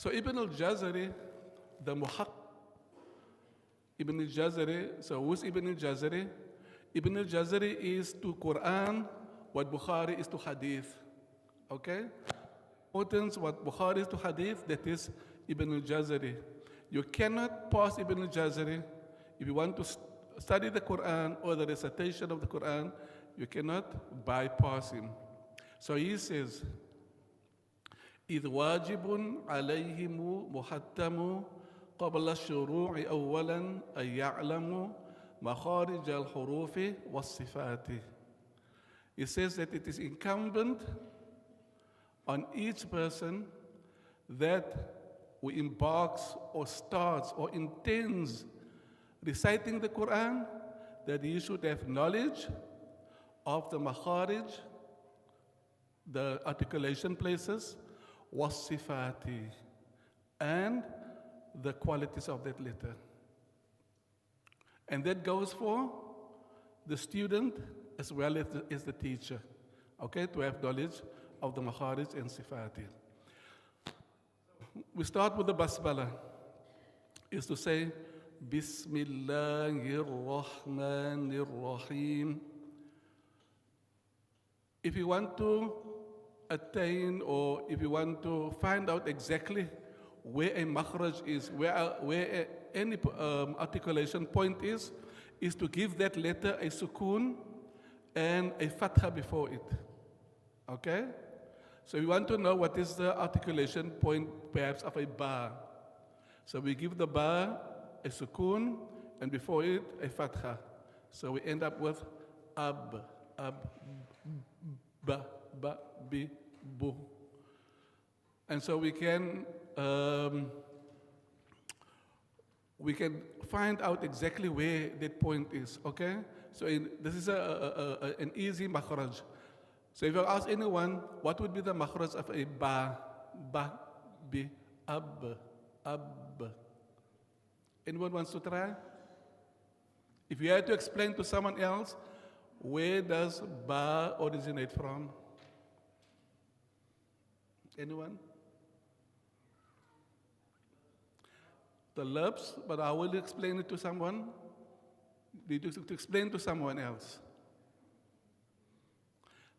So Ibn al-Jazari, the Muhaq, Ibn al-Jazari, so who's Ibn al-Jazari? Ibn al-Jazari is to Quran what Bukhari is to Hadith. Okay? Importance what Bukhari is to Hadith, that is Ibn al-Jazari. You cannot pass Ibn al-Jazari. If you want to study the Quran or the recitation of the Quran, you cannot bypass him. So he says, إذ واجب عليهم محتم قبل الشروع أولا أن يعلموا مخارج الحروف والصفات. He says that it is incumbent on each person that who embarks or starts or intends reciting the Quran, that he should have knowledge of the makharij, the articulation places, was-sifati, and the qualities of that letter. And that goes for the student as well as the teacher, okay, to have knowledge of the makharij and sifati. We start with the basmala, is to say, Bismillahir Rahmanir Rahim. If you want to attain or if you want to find out exactly where a makhraj is, where any articulation point is to give that letter a sukoon and a fatha before it. Okay? So we want to know what is the articulation point perhaps of a ba. So we give the ba a sukoon and before it a fatha. So we end up with ab, ba, bi, bu. And so we can find out exactly where that point is, okay? So this is an easy makhraj. So if you ask anyone, what would be the makhraj of a ba, bi, ab? Anyone wants to try? If you had to explain to someone else, where does ba originate from? Anyone? The lips, but I will explain it to someone. Need to explain to someone else.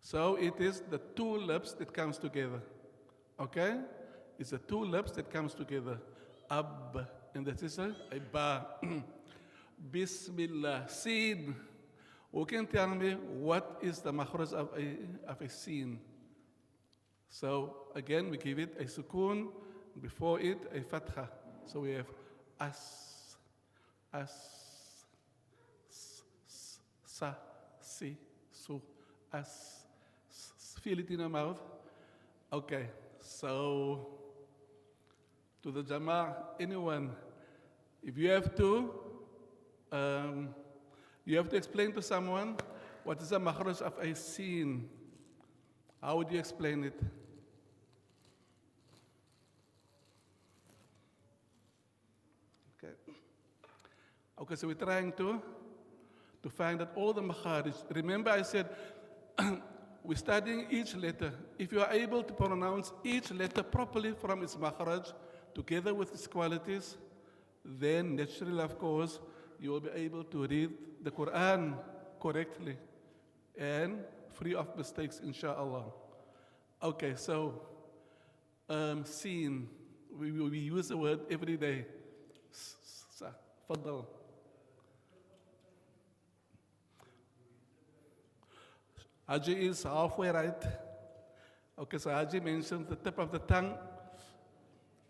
So it is the two lips that comes together. Okay? It's the two lips that comes together. Ab, and that is a ba. Bismillah. Sin. Who can tell me what is the makhraj of a sin? So again, we give it a sukoon, before it a fatha. So we have as, sa, si, su, as. Feel it in your mouth. Okay, so to the Jama'ah, anyone, if you have to explain to someone what is the makhraj of a sin. How would you explain it? Okay, so we're trying to find out all the makharij. Remember I said, we're studying each letter. If you are able to pronounce each letter properly from its makharaj, together with its qualities, then naturally, of course, you will be able to read the Quran correctly and free of mistakes, inshallah. Okay, so, seen. We use the word every day. Faddal. Haji is halfway right. Okay, so Haji mentioned the tip of the tongue.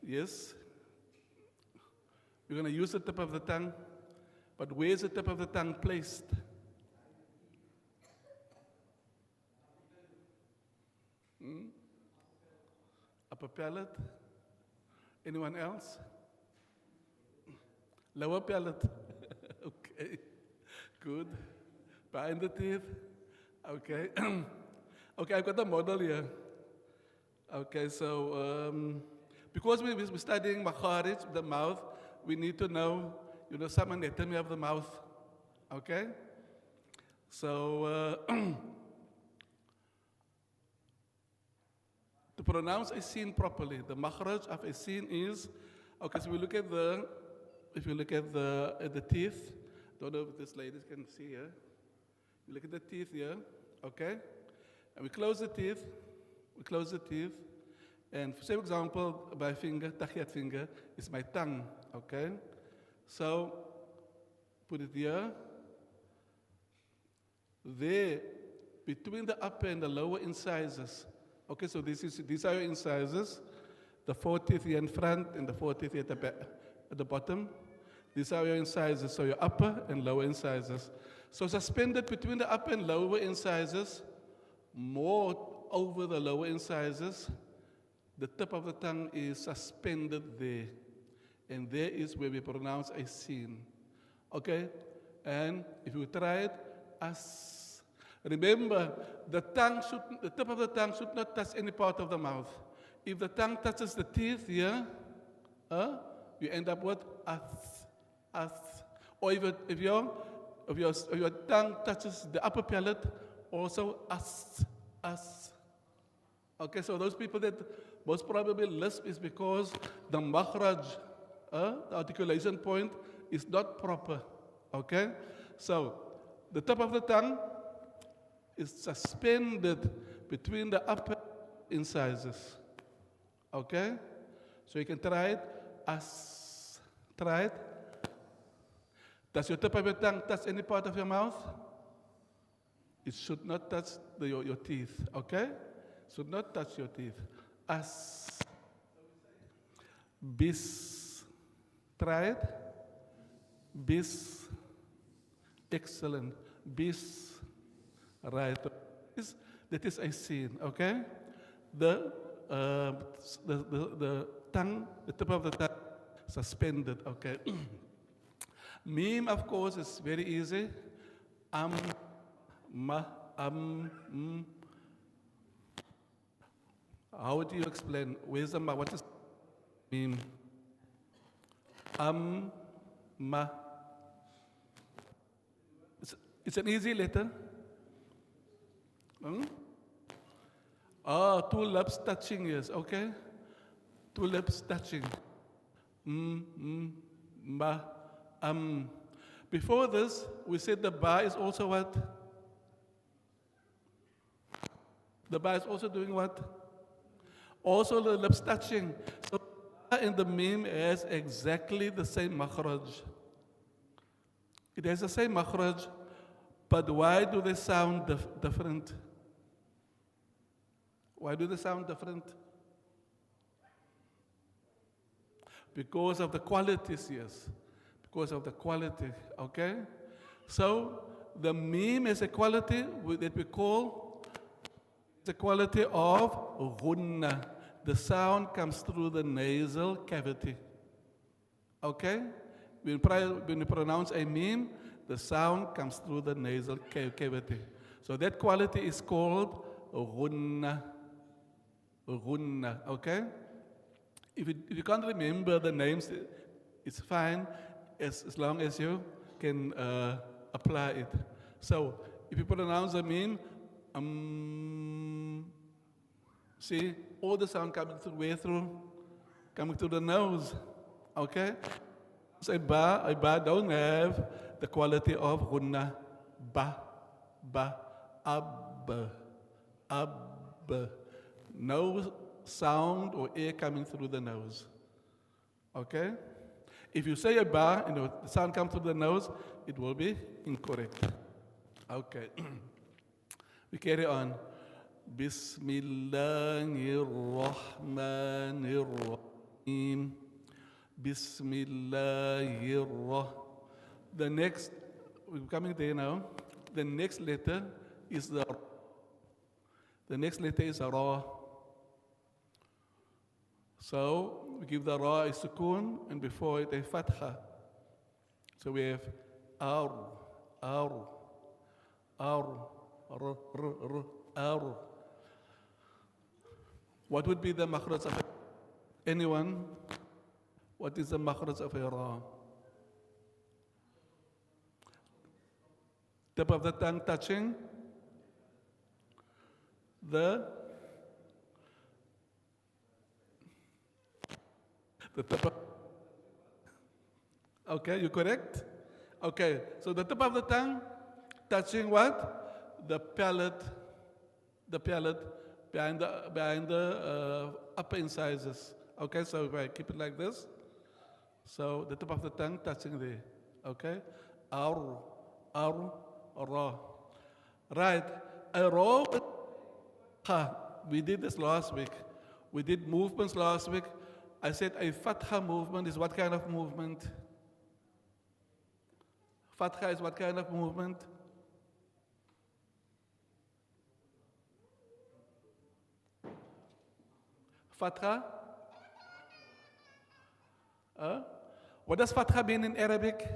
Yes. We're going to use the tip of the tongue. But where is the tip of the tongue placed? Upper palate? Anyone else? Lower palate? Okay, good. Behind the teeth? Okay. Okay, I've got the model here. Okay, so because we're studying makharij, the mouth, we need to know, some anatomy of the mouth. Okay? So, to pronounce a sin properly, the makhraj of a sin is, okay, so we look at if you look at the teeth, don't know if this ladies can see here. You look at the teeth here, okay? And we close the teeth, and say, for example, my finger, tahiyat finger, is my tongue, okay? So, put it here. There, between the upper and the lower incisors, okay, so these are your incisors, the 4 teeth here in front and the 4 teeth here at the bottom. These are your incisors, so your upper and lower incisors. So suspended between the upper and lower incisors, more over the lower incisors, the tip of the tongue is suspended there. And there is where we pronounce a sin. Okay? And if you try it, as. Remember, the tip of the tongue should not touch any part of the mouth. If the tongue touches the teeth here, you end up with as. Or if your tongue touches the upper palate, also as. Okay, so those people that most probably lisp is because the makhraj, the articulation point, is not proper. Okay? So, the tip of the tongue is suspended between the upper incisors. Okay? So you can try it as. Try it. Does your tip of your tongue touch any part of your mouth? It should not touch your teeth. Okay? Should not touch your teeth. As. Bis. Try it. Bis. Excellent. Bis. Right. That is a sin. Okay? The tongue, the tip of the tongue, suspended. Okay? Meme, of course, is very easy. Ma, How do you explain? Where's the ma? What is meme? Ma. It's an easy letter. Two lips touching, yes, okay? Two lips touching. Ma, Before this, we said the ba is also what? The ba is also doing what? Also the lips touching. So in the meme has exactly the same makhraj. It has the same makhraj, but why do they sound different? Why do they sound different? Because of the qualities, yes. Because of the quality, okay? So, the meme is a quality that we call the quality of ghunna. The sound comes through the nasal cavity. Okay? When we pronounce a meme, the sound comes through the nasal cavity. So that quality is called ghunna. Ghunna, okay? If you can't remember the names, it's fine as long as you can apply it. So, if you pronounce a meme, see, all the sound coming through the nose, okay? So a ba don't have the quality of ghunna. Ba, ab. No sound or air coming through the nose. Okay? If you say a ba and the sound comes through the nose, it will be incorrect. Okay. We carry on. Bismillahirrahmanirrahim. Bismillahirrahmanirrahim. The next, we're coming there now. The next letter is the ra. So we give the ra a sukun and before it a fatha. So we have ar. What would be the makhraj of anyone? What is the makhraj of a ra? Tip of the tongue touching the The tip of, okay, you correct? Okay, so the tip of the tongue touching what? The palate behind the upper incisors. Okay, so if I keep it like this, so the tip of the tongue touching there. Okay, ar, ar, ra. Right, a ra. We did this last week. We did movements last week. I said a fatha movement is what kind of movement? Fatha is what kind of movement? Fatha? What does fatha mean in Arabic?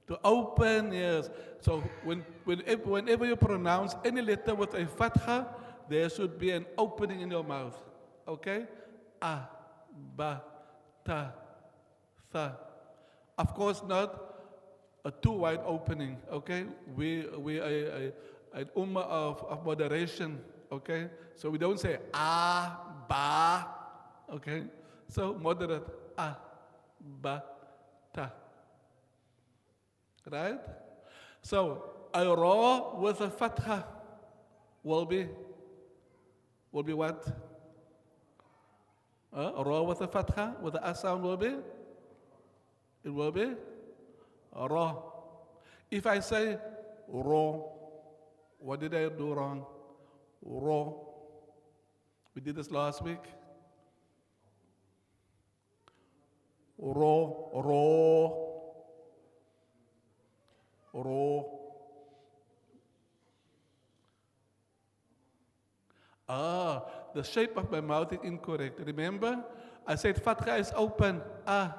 To open, yes. So whenever you pronounce any letter with a fatha, there should be an opening in your mouth. Okay? A, ba, ta, tha. Of course, not a too wide opening. Okay? We are an ummah of moderation. Okay? So we don't say a, ba. Okay? So moderate. A, ba, ta. Right? So a ra with a fatha will be what? A ra with a fatha with the a sound will be? It will be ra. If I say ra, what did I do wrong? Ra. We did this last week. Ra, ra. Raw. The shape of my mouth is incorrect. Remember, I said fatha is open, and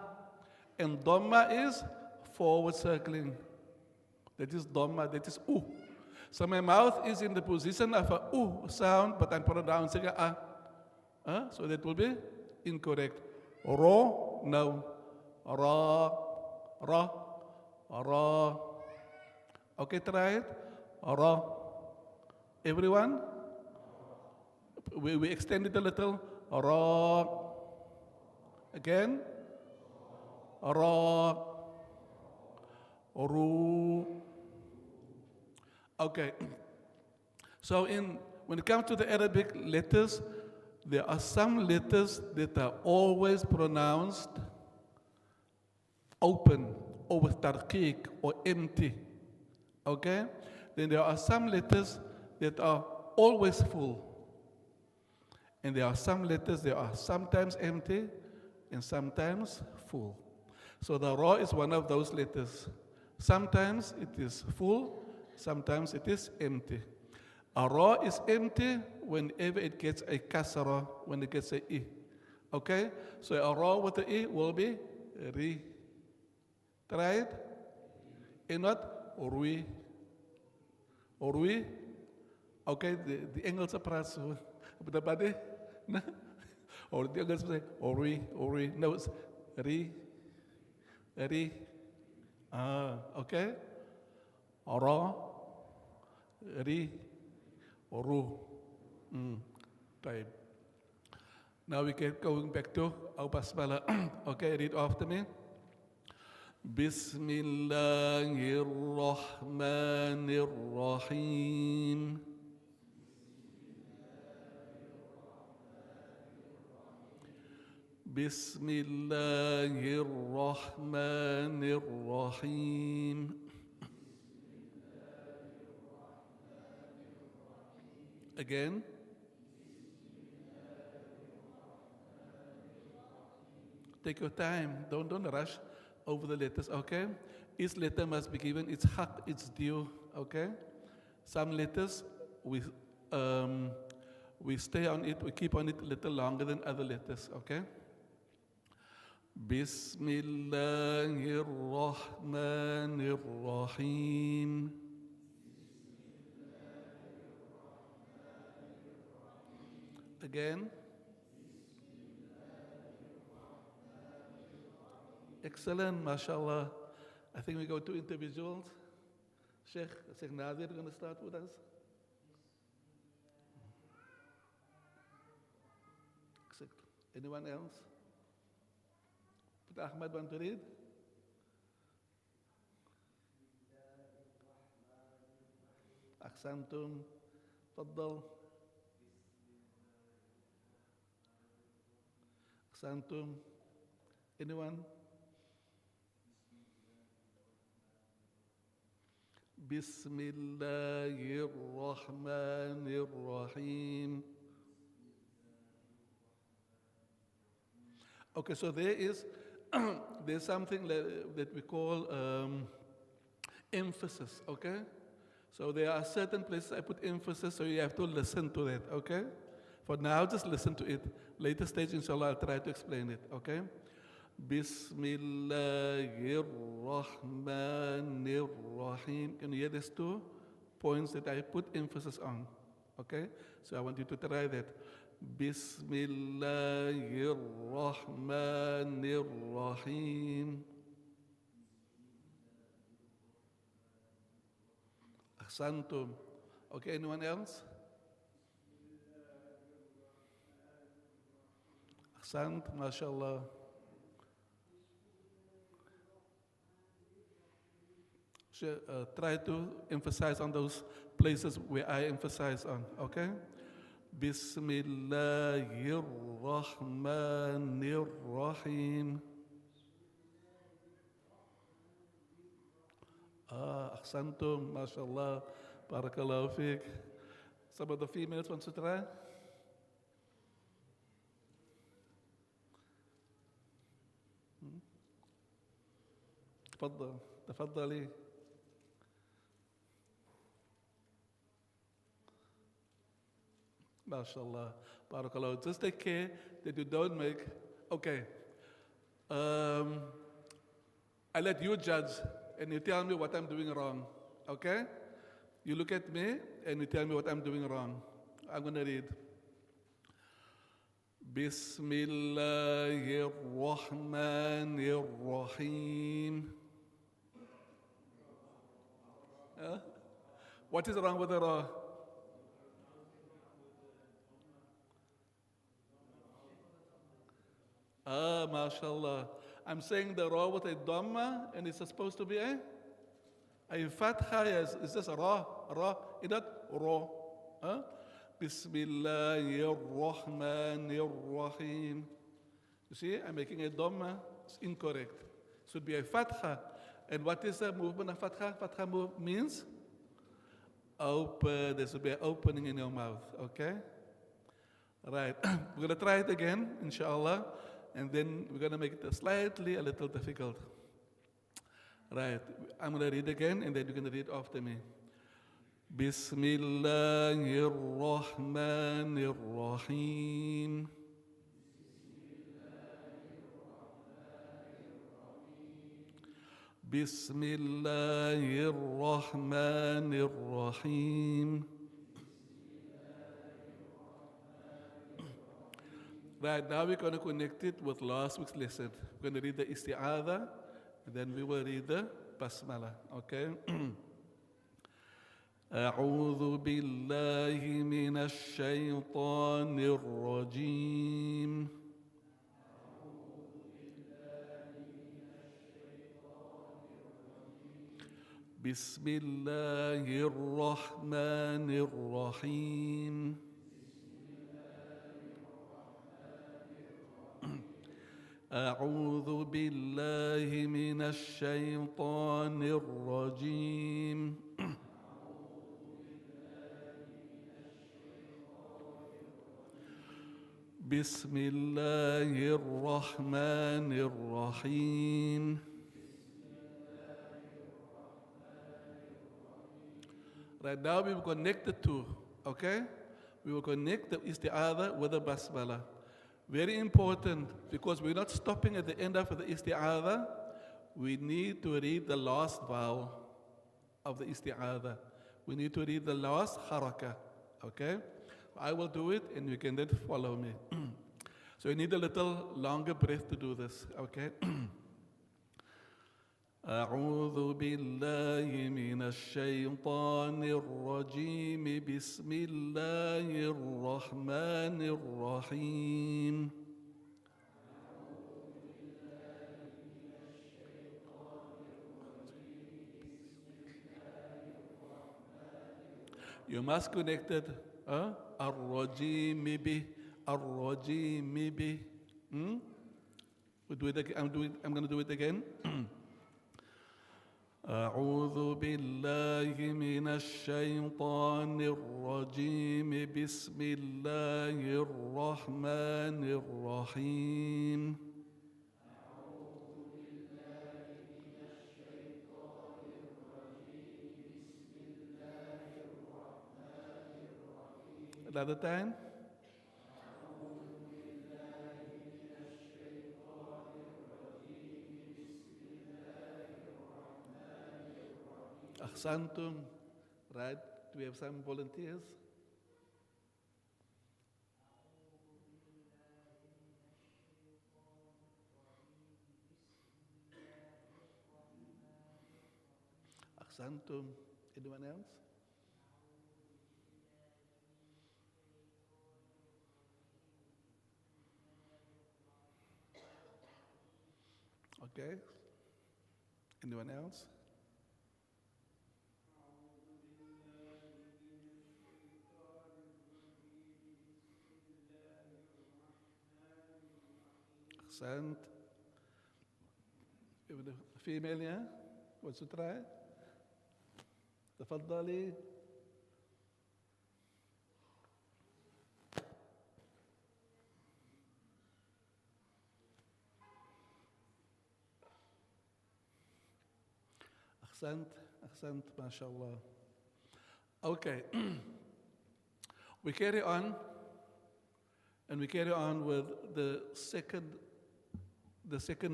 dhamma is forward circling. That is dhamma, that is u. So my mouth is in the position of a u sound, but I'm pronouncing a. So that will be incorrect. Raw, no. Ra, ra, ra. Okay, try it. Ra. Everyone? We extend it a little. Ra. Again. Ra. Ru. Okay. So when it comes to the Arabic letters, there are some letters that are always pronounced open or with tarqiq or empty. Okay? Then there are some letters that are always full. And there are some letters that are sometimes empty and sometimes full. So the ra is one of those letters. Sometimes it is full, sometimes it is empty. A ra is empty whenever it gets a kasra, when it gets a i. Okay? So a ra with the i will be ri. Try it. And what? Orui. Orui. Okay, the Engels praat so. The body? No? Or the Engels say orui, orui. No, it's ri. Ri. Okay? Ora. Ri. Oru. Type. Now we get going back to our basmala. Okay, read after me. بسم الله الرحمن الرحيم بسم الله الرحمن الرحيم Again. Take your time. Don't rush over the letters, okay? Each letter must be given its haq, its due, okay? Some letters, we stay on it, we keep on it a little longer than other letters, okay? Bismillahirrahmanirrahim. Again. Excellent, mashallah. I think we go to individuals. Sheikh Nadir, going to start with us. Anyone else? Did Ahmad want to read? أحسنتم. تفضل. أحسنتم. Anyone? بسم الله الرحمن الرحيم. Okay, so there's something that we call emphasis, okay? So there are certain places I put emphasis, so you have to listen to that, okay? For now, just listen to it. Later stage, inshallah, I'll try to explain it, okay? Bismillahirrahmanirrahim. Can you hear these 2 points that I put emphasis on? Okay? So I want you to try that. Bismillahirrahmanirrahim. Ahsantum. Okay, anyone else? Ahsant, mashallah. Try to emphasize on those places where I emphasize on, okay? Bismillahirrahmanirrahim. Ahsantum, mashallah, barakallahu fiqh. Some of the females want to try? تفضل تفضلي. MashaAllah. Barakallah. Just take care that you don't make. Okay. I let you judge and you tell me what I'm doing wrong. Okay? You look at me and you tell me what I'm doing wrong. I'm going to read. Bismillahirrahmanirrahim. What is wrong with the ra? MashaAllah. I'm saying the ra with a dhamma, and it's supposed to be a fatha. Yes, it's just a ra, is that ra? Bismillahirrahmanirrahim. You see, I'm making a dhamma. It's incorrect. It should be a fatha. And what is the movement of fatha? Fatha move means open. There should be an opening in your mouth. Okay? Right. We're going to try it again, inshallah. And then we're going to make it slightly a little difficult. Right. I'm going to read again, and then you're going to read after me. Bismillahirrahmanirrahim. Bismillahirrahmanirrahim. Right, now we're going to connect it with last week's lesson. We're going to read the isti'adha, and then we will read the basmala, okay? أعوذ بالله من الشيطان الرجيم. بسم الله الرحمن الرحيم. أعوذ بالله من الشيطان الرجيم. بسم الله الرحمن الرحيم. Right now we will connect the two, okay? We will connect the isti'adha with the basmala. Very important, because we're not stopping at the end of the isti'adha. We need to read the last vowel of the isti'adha. We need to read the last haraka, okay? I will do it, and you can then follow me. So you need a little longer breath to do this, okay? أعوذ بالله من الشيطان الرجيم. بسم الله الرحمن الرحيم. You must connect it. Ar-rajim bi. Ar-rajim bi. We do it again. I'm going to do it again. أعوذ بالله من الشيطان الرجيم بسم الله الرحمن الرحيم Another time. Ahsantum. Right? Do we have some volunteers? Ahsantum. Anyone else? Okay. Anyone else? Ahsant. Even the female, yeah? Wants to try? تفضلي. Ahsant, mashallah. Okay. We carry on, and we carry on with the second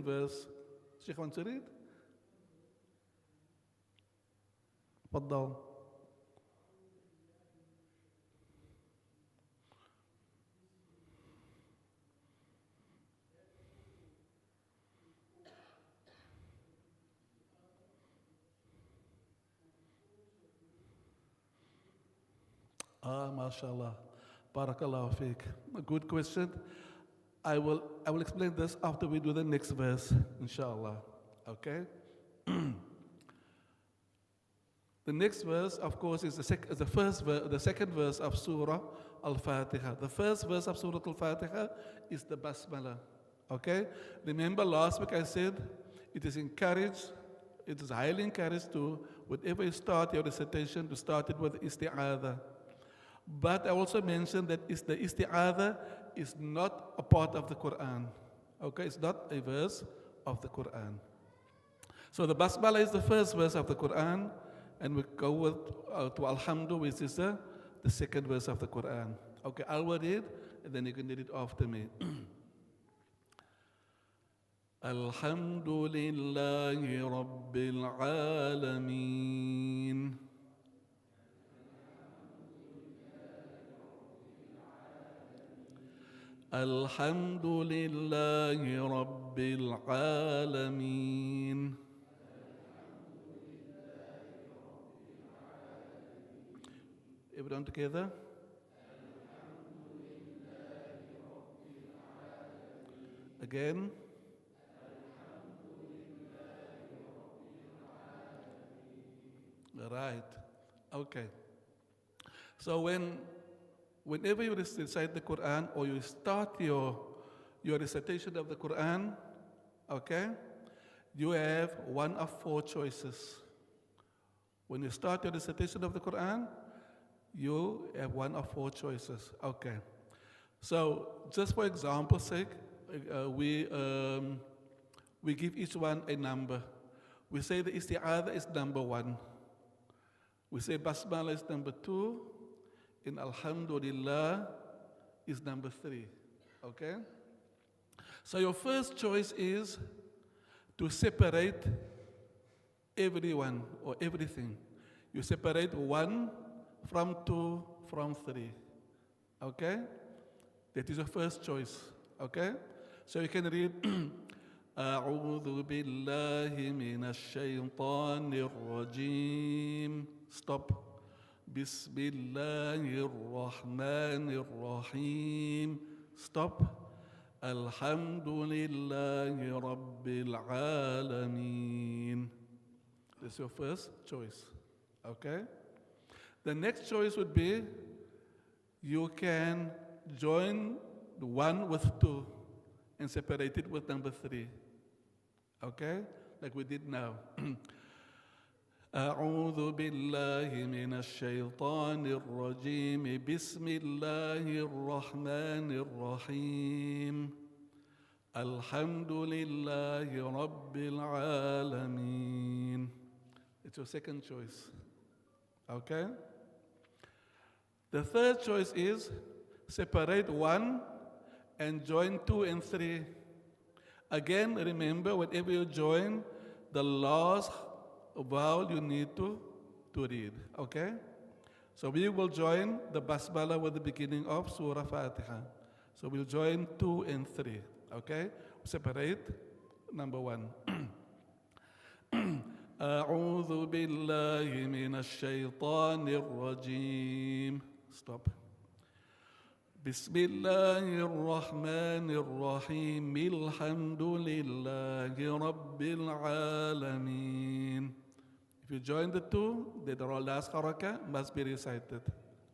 verse. Sheikh wants to read? تفضل. MashaAllah. Barakallahu feek. A good question. I will explain this after we do the next verse, inshallah. Okay? The next verse, of course, is the second verse of Surah Al-Fatiha. The first verse of Surah Al-Fatiha is the Basmala. Okay? Remember last week I said it is highly encouraged to, whenever you start your recitation, to start it with Isti'adha. But I also mentioned that the Isti'adha is not a part of the Quran. Okay? It's not a verse of the Quran. So the Basmala is the first verse of the Quran. And we go to Alhamdu, which is the second verse of the Quran. Okay, I'll read it, and then you can read it after me. Alhamdulillahi Rabbil Alameen. Alhamdulillahi Rabbil Alameen. Everyone together? Again? Right. Okay. So whenever you recite the Quran or you start your recitation of the Quran, okay, you have one of four choices. When you start your recitation of the Quran, you have one of four choices. Okay. So, just for example's sake, we give each one a number. We say the Isti'adha is number 1. We say Basmala is number 2. And Alhamdulillah is number 3. Okay? So, your first choice is to separate everyone or everything. You separate 1 from 2 from 3. Okay? That is your first choice. Okay? So you can read أعوذ بالله من الشيطان الرجيم. Stop. بسم الله الرحمن الرحيم. Stop. الحمد لله رب العالمين. That's your first choice. Okay? The next choice would be you can join the one with two and separate it with number three. Okay? Like we did now. أعوذ بالله من الشيطان الرجيم بسم الله الرحمن الرحيم الحمد لله رب العالمين. It's your second choice. Okay? The third choice is separate one and join two and three. Again, remember, whenever you join, the last vowel you need to read. Okay? So we will join the basmala with the beginning of Surah Fatiha. So we'll join two and three. Okay? Separate number one. أعوذ بالله من الشيطان الرجيم. Stop. بسم الله الرحمن الرحيم الحمد لله رب العالمين. If you join the two, the last haraka must be recited.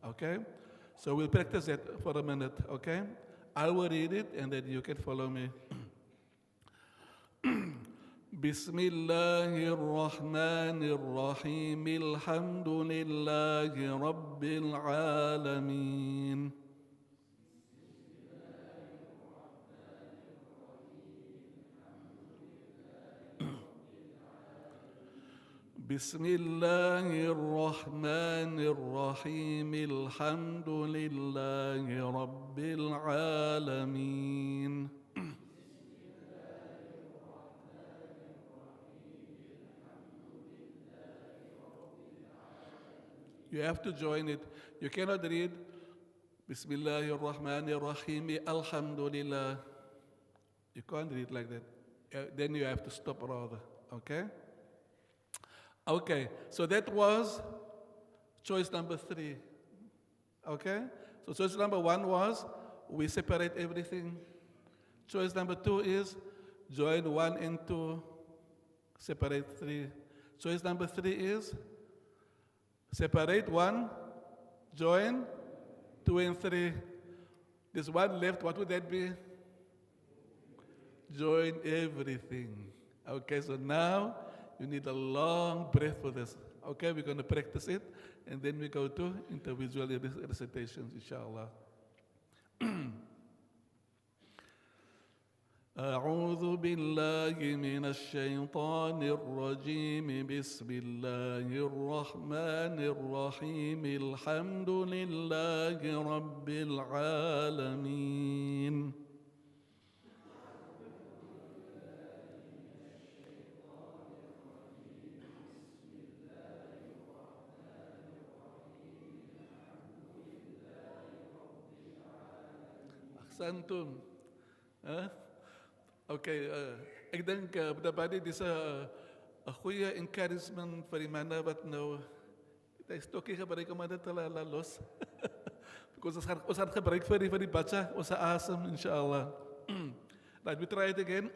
Okay? So we'll practice it for a minute. Okay? I will read it and then you can follow me. بسم الله الرحمن الرحيم الحمد لله رب العالمين. بسم الله الرحمن الرحيم الحمد لله رب العالمين. You have to join it. You cannot read Bismillahir Rahmanir Rahim Alhamdulillah. You can't read like that. Then you have to stop rather. Okay? Okay, so that was choice number three. Okay? So choice number one was we separate everything. Choice number two is join one and two, separate three. Choice number three is separate one, join two and three. There's one left, what would that be? Join everything. Okay, so now you need a long breath for this. Okay, we're going to practice it, and then we go to individual recitations, inshallah. أعوذ بالله من الشيطان الرجيم بسم الله الرحمن الرحيم الحمد لله رب العالمين. أحسنتم. Okay, ik denk dat dit is een goede encouragement voor die mannen wat nou die stokje gebruiken om dit te laten los. Because ons gaan gebruik voor die bacha, onze asem, inshallah. Let me try it again.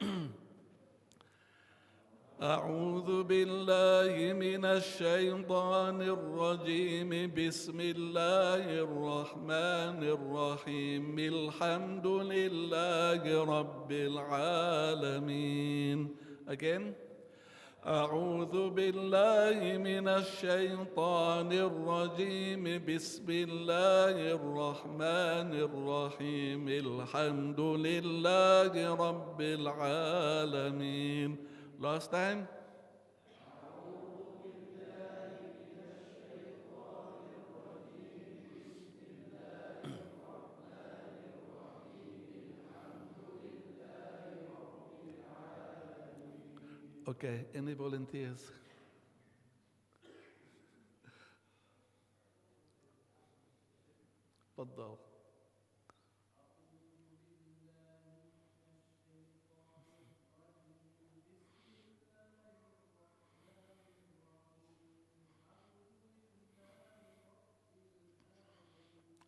أعوذ بالله من الشيطان الرجيم بسم الله الرحمن الرحيم الحمد لله رب العالمين. Again. أعوذ بالله من الشيطان الرجيم بسم الله الرحمن الرحيم الحمد لله رب العالمين. Last time. Okay, any volunteers? تفضل.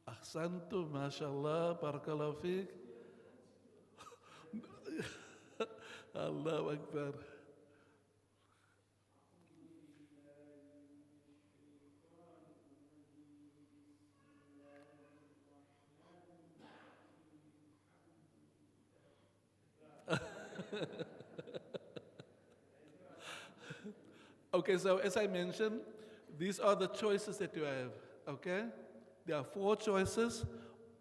أحسنتم ما شاء الله بارك الله فيك. الله أكبر. Okay, so as I mentioned, these are the choices that you have, okay? There are 4 choices,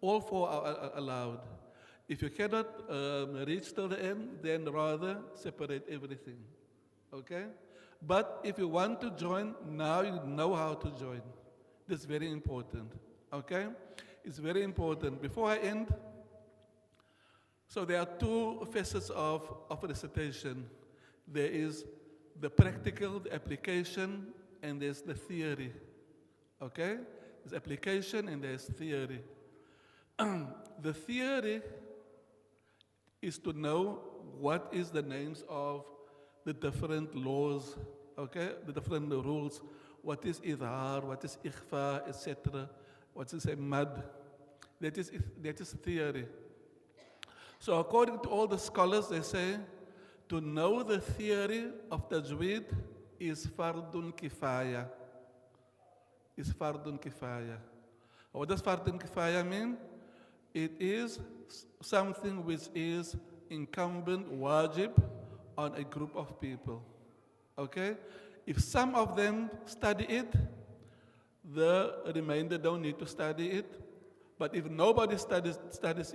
all 4 are allowed. If you cannot reach till the end, then rather separate everything, okay? But if you want to join, now you know how to join. That's very important, okay? It's very important. Before I end, so there are 2 facets of recitation. There is the practical, the application, and there's the theory. Okay? There's application and there's theory. The theory is to know what is the names of the different laws, okay? The different rules. What is idhar, what is ikhfa, etc. What is a mad. That is theory. So according to all the scholars, they say, to know the theory of tajweed is fardun kifaya. Is fardun kifaya. What does fardun kifaya mean? It is something which is incumbent, wajib, on a group of people. Okay? If some of them study it, the remainder don't need to study it. But if nobody studies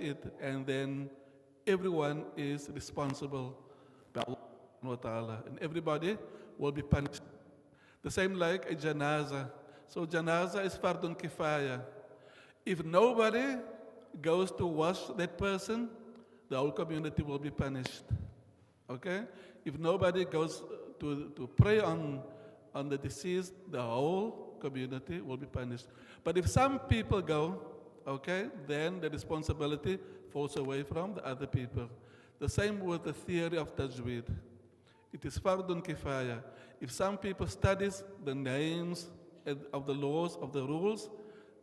it, and then everyone is responsible by Allah subhanahu wa ta'ala, and everybody will be punished. The same like a janaza. So janaza is fardun kifaya. If nobody goes to wash that person, the whole community will be punished. Okay? If nobody goes to pray on the deceased, the whole community will be punished. But if some people go, okay, then the responsibility falls away from the other people. The same with the theory of tajweed. It is fardun kifaya. If some people studies the names of the laws, of the rules,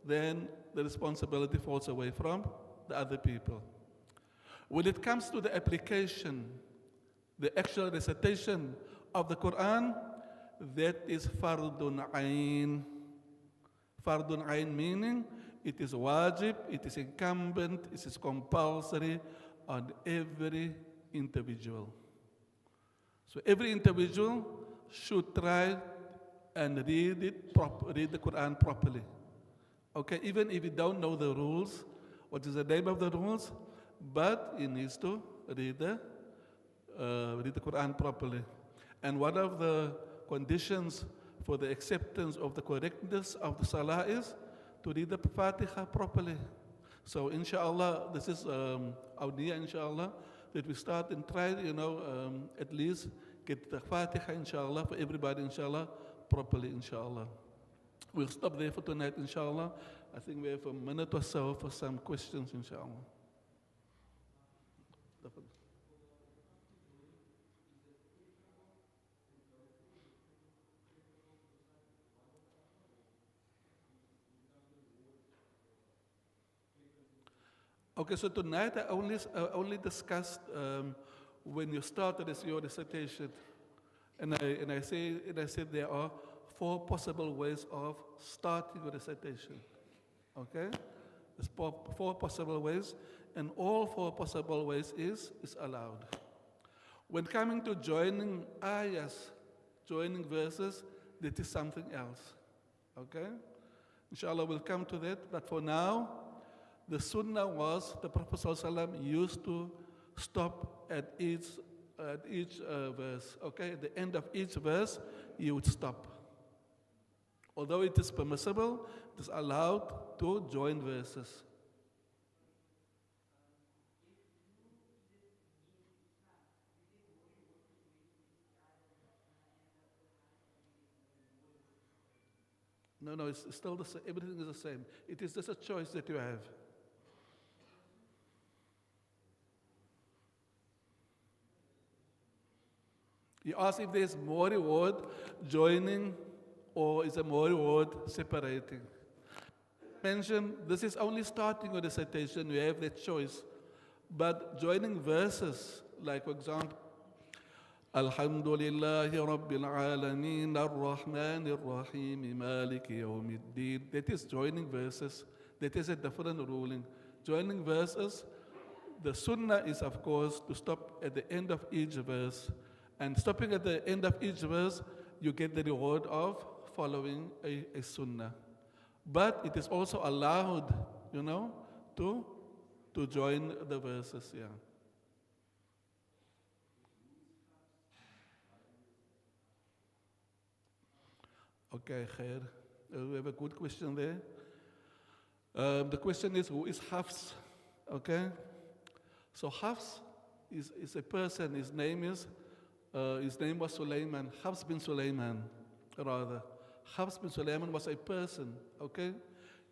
then the responsibility falls away from the other people. When it comes to the application, the actual recitation of the Quran, that is fardun ayn. Fardun ayn meaning it is wajib, it is incumbent, it is compulsory on every individual. So every individual should try and read the Quran properly. Okay, even if you don't know the rules, what is the name of the rules, but he needs to read the Quran properly. And one of the conditions for the acceptance of the correctness of the Salah is to read the Fatiha properly. So inshallah, this is our niyyah, inshallah, that we start and try, at least get the Fatiha, inshallah, for everybody, inshallah, properly, inshallah. We'll stop there for tonight, inshallah. I think we have a minute or so for some questions, inshallah. Okay, so tonight I only discussed when you started your recitation, and I said there are 4 possible ways of starting your recitation. Okay, there's 4 possible ways, and all 4 possible ways is allowed. When coming to joining ayahs, joining verses, that is something else. Okay, inshallah we'll come to that, but for now, the sunnah was the Prophet ﷺ used to stop at each verse. Okay, at the end of each verse, he would stop. Although it is permissible, it is allowed to join verses. No, it's still the same. Everything is the same. It is just a choice that you have. He asked if there's more reward joining or is there more reward separating. Mention this is only starting with recitation, you have that choice. But joining verses, like for example, Alhamdulillahi Rabbil Alameen Ar-Rahman Ar-Rahim Maliki Yawmiddin. That is joining verses. That is a different ruling. Joining verses The sunnah is, of course, to stop at the end of each verse. And stopping at the end of each verse, you get the reward of following a sunnah. But it is also allowed, to join the verses, yeah. Okay, Khair. We have a good question there. The question is, who is Hafs? Okay? So Hafs is a person. His name was Sulaiman. Hafs bin Sulaiman, rather. Hafs bin Sulaiman was a person, okay?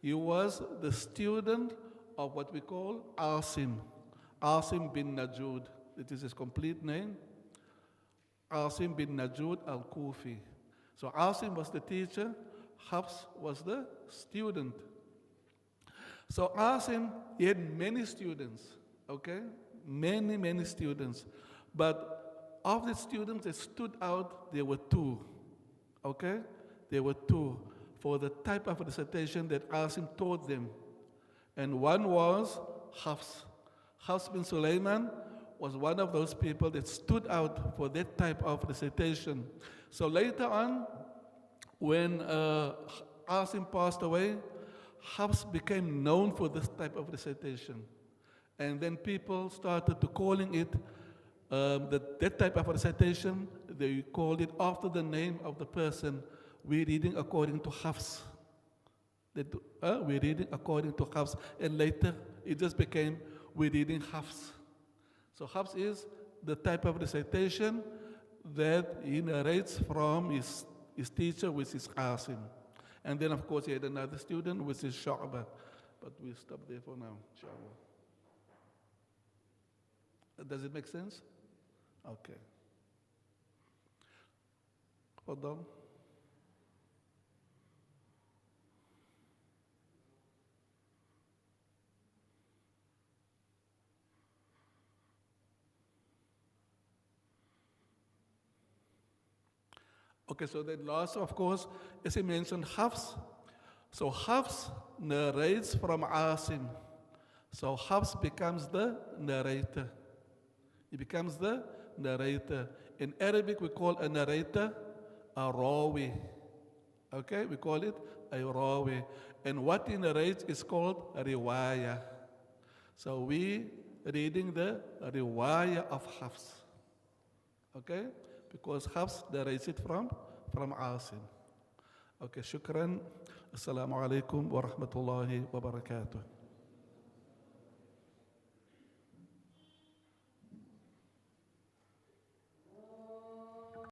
He was the student of what we call Asim. Asim bin Najud. It is his complete name. Asim bin Najud al-Kufi. So Asim was the teacher, Hafs was the student. So Asim, he had many students, okay? Many students. But of the students that stood out, there were two, okay? There were two for the type of dissertation that Asim taught them. And one was Hafs. Hafs bin Sulaiman was one of those people that stood out for that type of dissertation. So later on, when Asim passed away, Hafs became known for this type of dissertation. And then people started to calling it, that type of recitation, they called it after the name of the person. We're reading according to Hafs. We're reading according to Hafs. And later, it just became, we're reading Hafs. So Hafs is the type of recitation that he narrates from his teacher, which is Asim. And then, of course, he had another student, which is Shu'bah. But we'll stop there for now, inshallah. Does it make sense? Okay. Hold on. Okay, so then last, of course, as he mentioned, Hafs. So Hafs narrates from Asim. So Hafs becomes the narrator. He becomes the narrator. In Arabic, we call a narrator a rawi. Okay, we call it a rawi. And what he narrates is called a riwayah. So we reading the riwayah of Hafs. Okay, because Hafs narrates it from Asim. Okay, shukran. Assalamu alaikum wa rahmatullahi wa barakatuh.